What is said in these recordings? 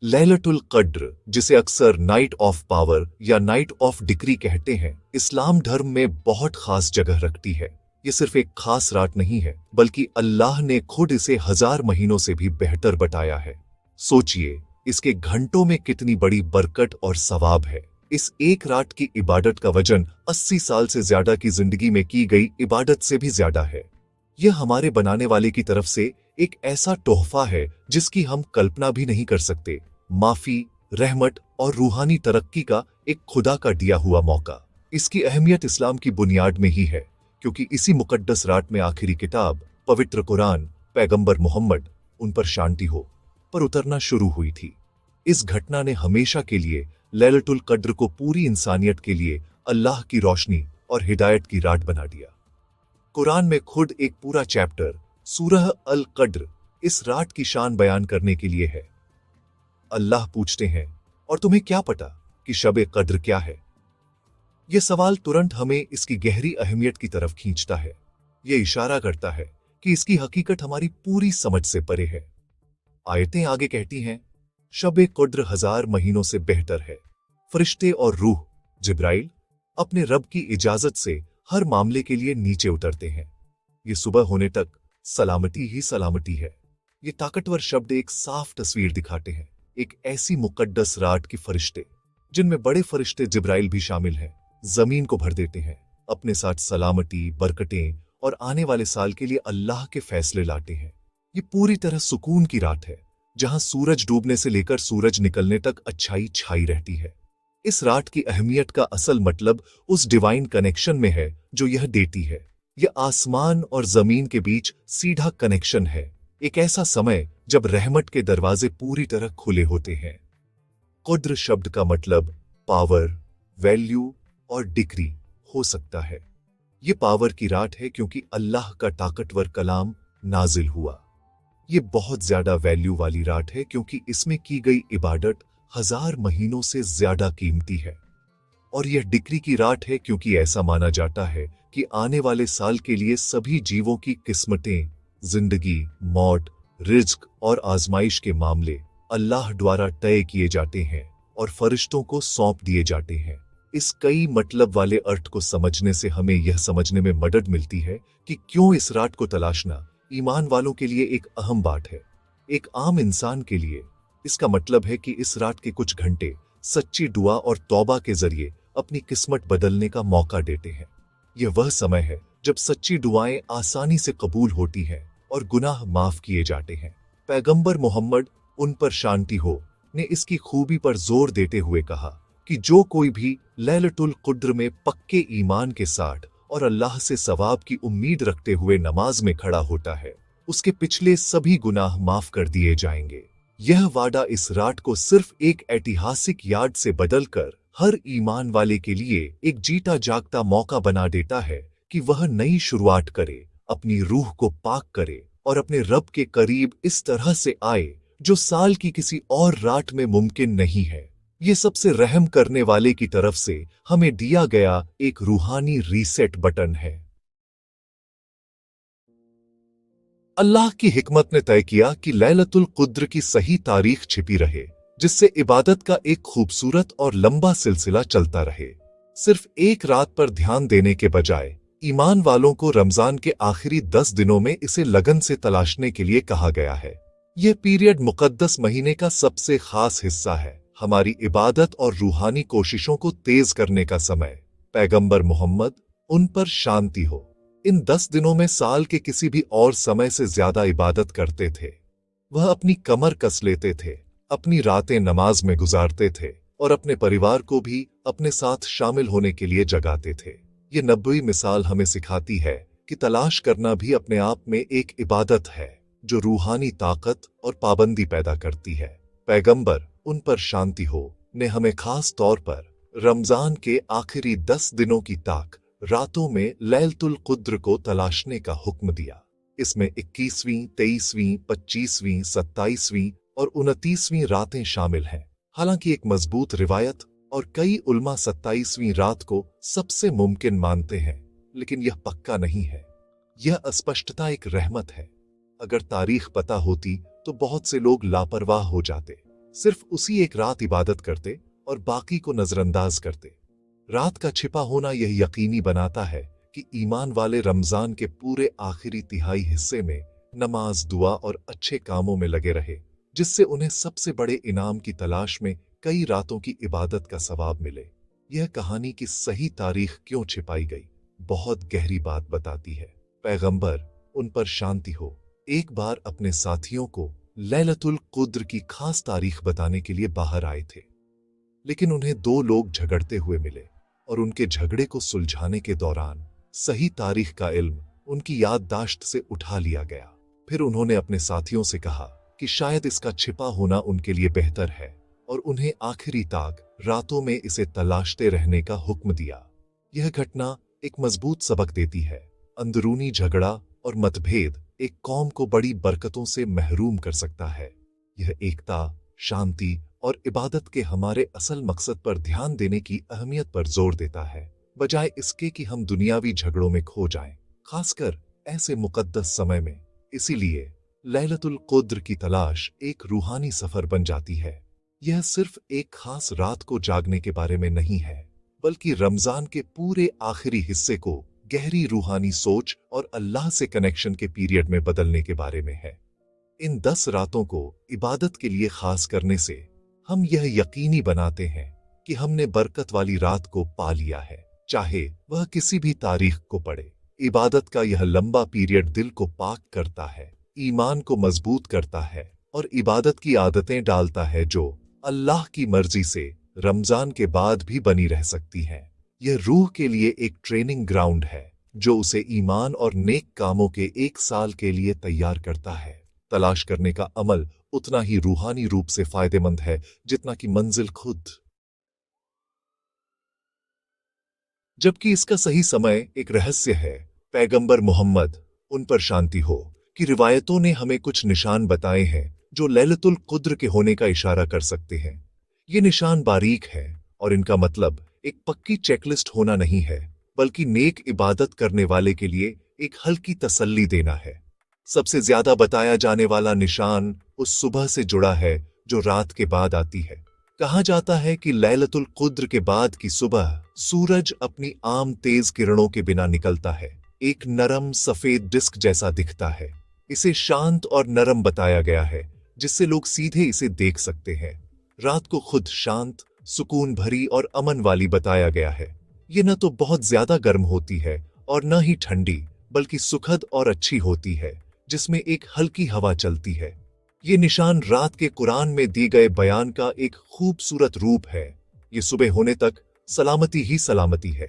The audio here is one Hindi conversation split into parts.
लैलतुल क़द्र, जिसे अक्सर नाइट ऑफ पावर या नाइट ऑफ डिक्री कहते हैं, इस्लाम धर्म में बहुत खास जगह रखती है। ये सिर्फ एक खास रात नहीं है, बल्कि अल्लाह ने खुद इसे 1000 महीनों से भी बेहतर बताया है। सोचिए, इसके घंटों में कितनी बड़ी बरकत और सवाब है। इस एक रात की इबादत का वजन 80 साल से ज्यादा की जिंदगी में की गई इबादत से भी ज्यादा है। यह हमारे बनाने वाले की तरफ से एक ऐसा तोहफा है जिसकी हम कल्पना भी नहीं कर सकते। माफी, रहमत और रूहानी तरक्की का एक खुदा का दिया हुआ मौका। इसकी अहमियत इस्लाम की बुनियाद में ही है, क्योंकि इसी मुकद्दस रात में आखिरी किताब पवित्र कुरान पैगंबर मोहम्मद, उन पर शांति हो, पर उतरना शुरू हुई थी। इस घटना ने हमेशा के लिए लैलतुल क़द्र को पूरी इंसानियत के लिए अल्लाह की रोशनी और हिदायत की रात बना दिया। कुरान में खुद एक पूरा चैप्टर सूरह अल क़द्र इस रात की शान बयान करने के लिए है। अल्लाह पूछते हैं, और तुम्हें क्या पता कि शब क़द्र क्या है? यह सवाल तुरंत हमें इसकी गहरी अहमियत की तरफ खींचता है। यह इशारा करता है कि इसकी हकीकत हमारी पूरी समझ से परे है। आयतें आगे कहती हैं, शब क़द्र 1000 महीनों से बेहतर है। फरिश्ते और रूह जिब्राइल अपने रब की इजाजत से हर मामले के लिए नीचे उतरते हैं। ये सुबह होने तक सलामती ही सलामती है। ये ताकतवर शब्द एक साफ तस्वीर दिखाते हैं, एक ऐसी मुकद्दस रात की फरिश्ते, जिनमें बड़े फरिश्ते जिब्राइल भी शामिल हैं, जमीन को भर देते हैं, अपने साथ सलामती, बरकतें और आने वाले साल के लिए अल्लाह के फैसले लाते हैं। ये पूरी तरह सुकून की रात है, जहां सूरज डूबने से लेकर सूरज निकलने तक अच्छाई छाई रहती है। इस रात की अहमियत का असल मतलब उस डिवाइन कनेक्शन में है जो यह देती है। यह आसमान और जमीन के बीच सीधा कनेक्शन है, एक ऐसा समय जब रहमत के दरवाजे पूरी तरह खुले होते हैं। क़द्र शब्द का मतलब पावर, वैल्यू और डिक्री हो सकता है। ये पावर की रात है क्योंकि अल्लाह का ताकतवर कलाम नाजिल हुआ। ये बहुत ज्यादा वैल्यू वाली रात है क्योंकि इसमें की गई इबादत 1000 महीनों से ज्यादा कीमती है। और यह डिक्री की रात है क्योंकि ऐसा माना जाता है कि आने वाले साल के लिए सभी जीवों की किस्मतें, जिंदगी, मौत, रिज्क और आजमाइश के मामले अल्लाह द्वारा तय किए जाते हैं और फरिश्तों को सौंप दिए जाते हैं। इस कई मतलब वाले अर्थ को समझने से हमें यह समझने में मदद मिलती है कि क्यों इस रात को तलाशना ईमान वालों के लिए एक अहम बात है। एक आम इंसान के लिए इसका मतलब है कि इस रात के कुछ घंटे सच्ची दुआ और तौबा के जरिए अपनी किस्मत बदलने का मौका देते हैं। यह वह समय है जब सच्ची दुआएं आसानी से कबूल होती हैं और गुनाह माफ किए जाते हैं। पैगंबर मोहम्मद, उन पर शांति हो, ने इसकी खूबी पर जोर देते हुए कहा कि जो कोई भी लैलतुल क़द्र में पक्के ईमान के साथ और अल्लाह से सवाब की उम्मीद रखते हुए नमाज में खड़ा होता है, उसके पिछले सभी गुनाह माफ कर दिए जाएंगे। यह वादा इस रात को सिर्फ एक ऐतिहासिक याद से बदलकर हर ईमान वाले के लिए एक जीता जागता मौका बना देता है कि वह नई शुरुआत करे, अपनी रूह को पाक करे और अपने रब के करीब इस तरह से आए जो साल की किसी और रात में मुमकिन नहीं है। ये सबसे रहम करने वाले की तरफ से हमें दिया गया एक रूहानी रीसेट बटन है। अल्लाह की हिकमत ने तय किया कि लैलतुल क़द्र की सही तारीख छिपी रहे, जिससे इबादत का एक खूबसूरत और लंबा सिलसिला चलता रहे। सिर्फ एक रात पर ध्यान देने के बजाय ईमान वालों को रमजान के आखिरी 10 दिनों में इसे लगन से तलाशने के लिए कहा गया है। यह पीरियड मुकद्दस महीने का सबसे खास हिस्सा है, हमारी इबादत और रूहानी कोशिशों को तेज करने का समय। पैगंबर मोहम्मद, उन पर शांति हो, इन 10 दिनों में साल के किसी भी और समय से ज्यादा इबादत करते थे। वह अपनी कमर कस लेते थे, अपनी रातें नमाज में गुजारते थे और अपने परिवार को भी अपने साथ शामिल होने के लिए जगाते थे। ये नबवी मिसाल हमें सिखाती है कि तलाश करना भी अपने आप में एक इबादत है जो रूहानी ताकत और पाबंदी पैदा करती है। पैगंबर, उन पर शांति हो, ने हमें खास तौर पर रमजान के आखिरी 10 दिनों की ताक रातों में लैलतुल क़द्र को तलाशने का हुक्म दिया। इसमें 21वीं, 23वीं, 25वीं, 27वीं और 29वीं रातें शामिल हैं। हालांकि एक मजबूत रिवायत और कई उलमा 27वीं रात को सबसे मुमकिन मानते हैं, लेकिन यह पक्का नहीं है। यह अस्पष्टता एक रहमत है। अगर तारीख पता होती तो बहुत से लोग लापरवाह हो जाते। सिर्फ उसी एक रात इबादत करते और बाकी को नजरअंदाज करते। रात का छिपा होना यह यकीनी बनाता है कि ईमान वाले रमजान के पूरे आखिरी तिहाई हिस्से में नमाज, दुआ और अच्छे कामों में लगे रहे, जिससे उन्हें सबसे बड़े इनाम की तलाश में कई रातों की इबादत का सवाब मिले। यह कहानी की सही तारीख क्यों छिपाई गई, बहुत गहरी बात बताती है। पैगंबर, उन पर शांति हो, एक बार अपने साथियों को लैलतुल क़द्र की खास तारीख बताने के लिए बाहर आए थे, लेकिन उन्हें दो लोग झगड़ते हुए मिले और उनके झगड़े को सुलझाने के दौरान सही तारीख का इल्म उनकी याददाश्त से उठा लिया गया। फिर उन्होंने अपने साथियों से कहा कि शायद इसका छिपा होना उनके लिए बेहतर है और उन्हें आखिरी तक रातों में इसे तलाशते रहने का हुक्म दिया। यह घटना एक मजबूत सबक देती है। अंदरूनी झगड़ा और मतभेद एक कौम को बड़ी बरकतों से महरूम कर सकता है। यह एकता, शांति और इबादत के हमारे असल मकसद पर ध्यान देने की अहमियत पर जोर देता है, बजाय इसके कि हम दुनियावी झगड़ों में खो जाएं, खासकर ऐसे मुकद्दस समय में। इसीलिए लैलतुल क़द्र की तलाश एक रूहानी सफर बन जाती है। यह सिर्फ एक खास रात को जागने के बारे में नहीं है, बल्कि रमजान के पूरे आखिरी हिस्से को गहरी रूहानी सोच और अल्लाह से कनेक्शन के पीरियड में बदलने के बारे में है। इन 10 रातों को इबादत के लिए खास करने से हम यह यकीनी बनाते हैं कि हमने बरकत वाली रात को पा लिया है, चाहे वह किसी भी तारीख को पड़े। इबादत का यह लंबा पीरियड दिल को पाक करता है, ईमान को मजबूत करता है और इबादत की आदतें डालता है जो अल्लाह की मर्जी से रमजान के बाद भी बनी रह सकती हैं। यह रूह के लिए एक ट्रेनिंग ग्राउंड है जो उसे ईमान और नेक कामों के 1 साल के लिए तैयार करता है। तलाश करने का अमल उतना ही रूहानी रूप से फायदेमंद है जितना कि मंजिल खुद। जबकि इसका सही समय एक रहस्य है। पैगंबर मोहम्मद, उन पर शांति हो, की रिवायतों ने हमें कुछ निशान बताए हैं जो लैलतुल क़द्र के होने का इशारा कर सकते हैं। ये निशान बारीक है और इनका मतलब एक पक्की चेकलिस्ट होना नहीं है, बल्कि नेक इबादत करने वाले के लिए एक हल्की तसल्ली देना है। सबसे ज्यादा बताया जाने वाला निशान उस सुबह से जुड़ा है जो रात के बाद आती है। कहा जाता है कि लैलतुल क़द्र के बाद की सुबह सूरज अपनी आम तेज किरणों के बिना निकलता है, एक नरम सफेद डिस्क जैसा दिखता है। इसे शांत और नरम बताया गया है, जिससे लोग सीधे इसे देख सकते हैं। रात को खुद शांत, सुकून भरी और अमन वाली बताया गया है। ये न तो बहुत ज्यादा गर्म होती है और न ही ठंडी, बल्कि सुखद और अच्छी होती है, जिसमें एक हल्की हवा चलती है। ये निशान रात के कुरान में दिए गए बयान का एक खूबसूरत रूप है। ये सुबह होने तक सलामती ही सलामती है।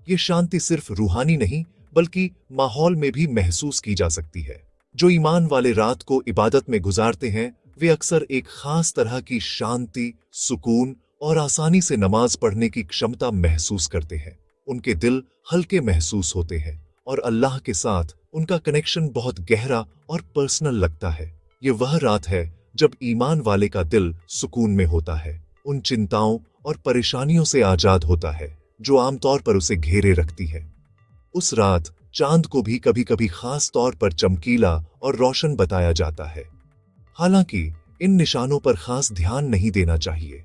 ये शांति सिर्फ रूहानी नहीं, बल्कि माहौल में भी महसूस की जा सकती है। जो ईमान वाले रात को इबादत में गुजारते हैं, वे अक्सर एक खास तरह की शांति, सुकून और आसानी से नमाज पढ़ने की क्षमता महसूस करते हैं। उनके दिल हल्के महसूस होते हैं और अल्लाह के साथ उनका कनेक्शन बहुत गहरा और पर्सनल लगता है। ये वह रात है जब ईमान वाले का दिल सुकून में होता है, उन चिंताओं और परेशानियों से आजाद होता है जो आमतौर पर उसे घेरे रखती है। उस रात चांद को भी कभी कभी खास तौर पर चमकीला और रोशन बताया जाता है। हालांकि इन निशानों पर खास ध्यान नहीं देना चाहिए।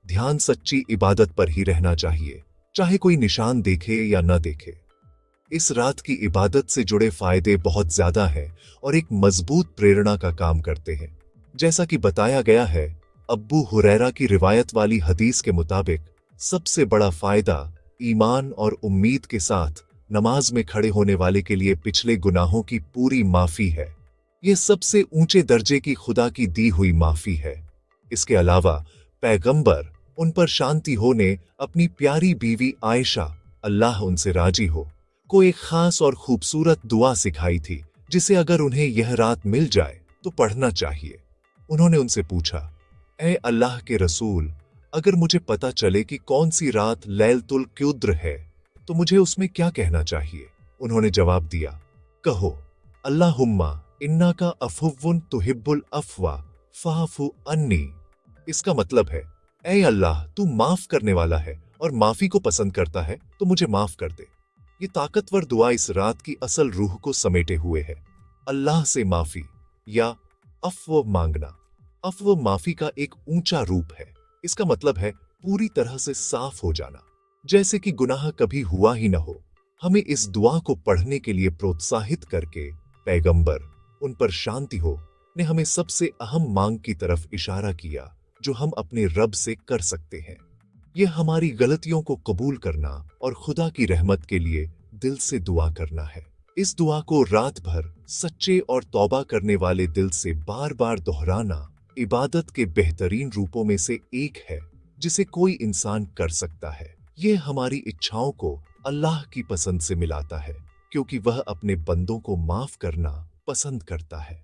ध्यान सच्ची इबादत पर ही रहना चाहिए, चाहे कोई निशान देखे या न देखे। इस रात की इबादत से जुड़े फायदे बहुत ज्यादा हैं और एक मजबूत प्रेरणा का काम करते हैं। जैसा कि बताया गया है, अब्बू हुरैरा की रिवायत वाली हदीस के मुताबिक सबसे बड़ा फायदा ईमान और उम्मीद के साथ नमाज में खड़े होने वाले के लिए पिछले गुनाहों की पूरी माफी है। यह सबसे ऊंचे दर्जे की खुदा की दी हुई माफी है। इसके अलावा पैगंबर, उन पर शांति हो, ने अपनी प्यारी बीवी आयशा, अल्लाह उनसे राजी हो, को एक खास और खूबसूरत दुआ सिखाई थी, जिसे अगर उन्हें यह रात मिल जाए तो पढ़ना चाहिए। उन्होंने उनसे पूछा, ए अल्लाह के रसूल, अगर मुझे पता चले कि कौन सी रात लैलतुल क़द्र है तो मुझे उसमें क्या कहना चाहिए? उन्होंने जवाब दिया, कहो, अल्लाहुम्मा इन्ना का अफुव्वुन तुहिब्बुल अफ़्वा फ़अफ़ु अन्नी। इसका मतलब है, ए अल्लाह, तू माफ करने वाला है और माफी को पसंद करता है, तो मुझे माफ कर दे। ये ताकतवर दुआ इस रात की असल रूह को समेटे हुए है। अल्लाह से माफी या अफ़्व मांगना। अफ़्व माफी का एक ऊंचा रूप है। इसका मतलब है पूरी तरह से साफ हो जाना, जैसे कि गुनाह कभी हुआ ही न हो। हमें इस दुआ को पढ़ने के लिए प्रोत्साहित करके पैगंबर, उन पर शांति हो, ने हमें सबसे अहम मांग की तरफ इशारा किया जो हम अपने रब से कर सकते हैं। यह हमारी गलतियों को कबूल करना और खुदा की रहमत के लिए दिल से दुआ करना है। इस दुआ को रात भर सच्चे और तौबा करने वाले दिल से बार बार दोहराना इबादत के बेहतरीन रूपों में से एक है जिसे कोई इंसान कर सकता है। यह हमारी इच्छाओं को अल्लाह की पसंद से मिलाता है, क्योंकि वह अपने बंदों को माफ करना पसंद करता है।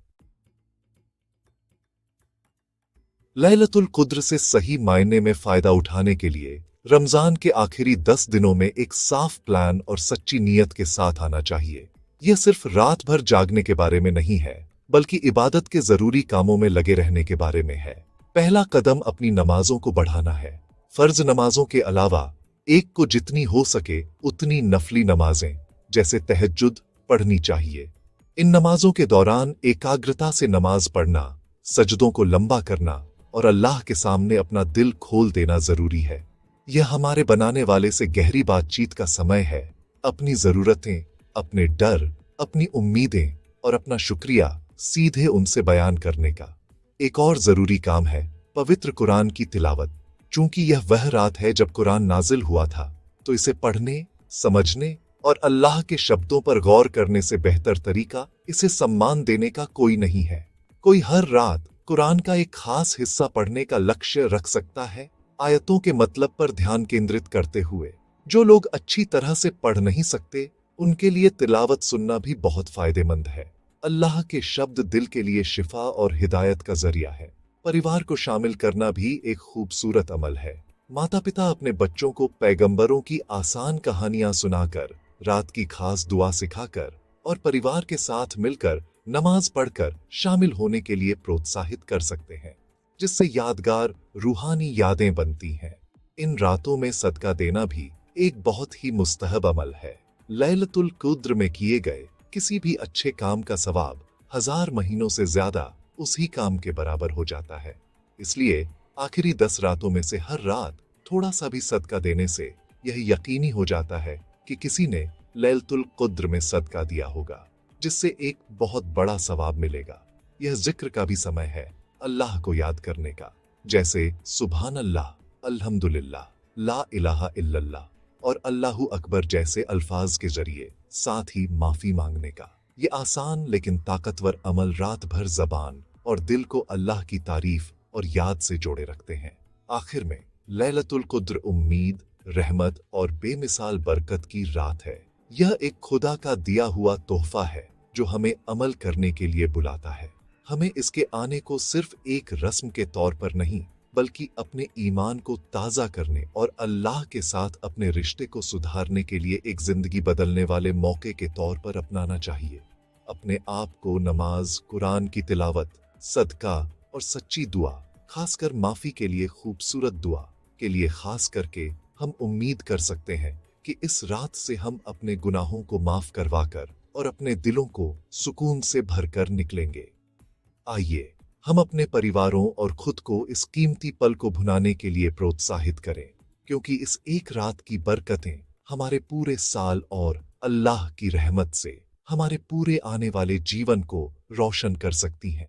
लैलतुल क़द्र से सही मायने में फायदा उठाने के लिए रमजान के आखिरी 10 दिनों में एक साफ प्लान और सच्ची नीयत के साथ आना चाहिए। यह सिर्फ रात भर जागने के बारे में नहीं है, बल्कि इबादत के जरूरी कामों में लगे रहने के बारे में है। पहला कदम अपनी नमाजों को बढ़ाना है। फर्ज नमाजों के अलावा एक को जितनी हो सके उतनी नफली नमाजें जैसे तहज्जुद पढ़नी चाहिए। इन नमाजों के दौरान एकाग्रता से नमाज पढ़ना, सजदों को लंबा करना और अल्लाह के सामने अपना दिल खोल देना जरूरी है। यह हमारे बनाने वाले से गहरी बातचीत का समय है। अपनी जरूरतें, अपने डर, अपनी उम्मीदें और अपना शुक्रिया सीधे उनसे बयान करने का। एक और जरूरी काम है पवित्र कुरान की तिलावत। चूंकि यह वह रात है जब कुरान नाजिल हुआ था, तो इसे पढ़ने, समझने और अल्लाह के शब्दों पर गौर करने से बेहतर तरीका इसे सम्मान देने का कोई नहीं है। कोई हर रात कुरान का एक खास हिस्सा पढ़ने का लक्ष्य रख सकता है, आयतों के मतलब पर ध्यान केंद्रित करते हुए। जो लोग अच्छी तरह से पढ़ नहीं सकते, उनके लिए तिलावत सुनना भी बहुत फायदेमंद है। अल्लाह के शब्द दिल के लिए शिफा और हिदायत का जरिया है। परिवार को शामिल करना भी एक खूबसूरत अमल है। माता पिता अपने बच्चों को पैगंबरों की आसान कहानियां सुनाकर, रात की खास दुआ सिखाकर और परिवार के साथ मिलकर नमाज पढ़कर शामिल होने के लिए प्रोत्साहित कर सकते हैं, जिससे यादगार रूहानी यादें बनती हैं। इन रातों में सदका देना भी एक बहुत ही मुस्तहब अमल है। लैलतुल क़द्र में किए गए किसी भी अच्छे काम का सवाब 1000 महीनों से ज्यादा उसी काम के बराबर हो जाता है। इसलिए आखिरी 10 रातों में से हर रात थोड़ा सा भी सदका देने से यह यकीनी हो जाता है कि किसी ने लैलतुल क़द्र में सदका दिया होगा, जिससे एक बहुत बड़ा सवाब मिलेगा। यह जिक्र का भी समय है, अल्लाह को याद करने का, जैसे सुभान अल्लाह, अल्हम्दुलिल्लाह, ला इलाहा इल्लल्लाह और अल्लाहु अकबर जैसे अल्फाज के जरिए, साथ ही माफी मांगने का। ये आसान लेकिन ताकतवर अमल रात भर जबान और दिल को अल्लाह की तारीफ और याद से जोड़े रखते हैं। आखिर में लैलतुल क़द्र उम्मीद, रहमत और बेमिसाल बरकत की रात है। यह एक खुदा का दिया हुआ तोहफा है जो हमें अमल करने के लिए बुलाता है। हमें इसके आने को सिर्फ एक रस्म के तौर पर नहीं, बल्कि अपने ईमान को ताज़ा करने और अल्लाह के साथ अपने रिश्ते को सुधारने के लिए एक जिंदगी बदलने वाले मौके के तौर पर अपनाना चाहिए। अपने आप को नमाज, कुरान की तिलावत, सदका और सच्ची दुआ, खासकर माफी के लिए खूबसूरत दुआ के लिए खास करके हम उम्मीद कर सकते हैं कि इस रात से हम अपने गुनाहों को माफ करवाकर और अपने दिलों को सुकून से भरकर निकलेंगे। आइए हम अपने परिवारों और खुद को इस कीमती पल को भुनाने के लिए प्रोत्साहित करें, क्योंकि इस एक रात की बरकतें हमारे पूरे साल और अल्लाह की रहमत से हमारे पूरे आने वाले जीवन को रोशन कर सकती हैं।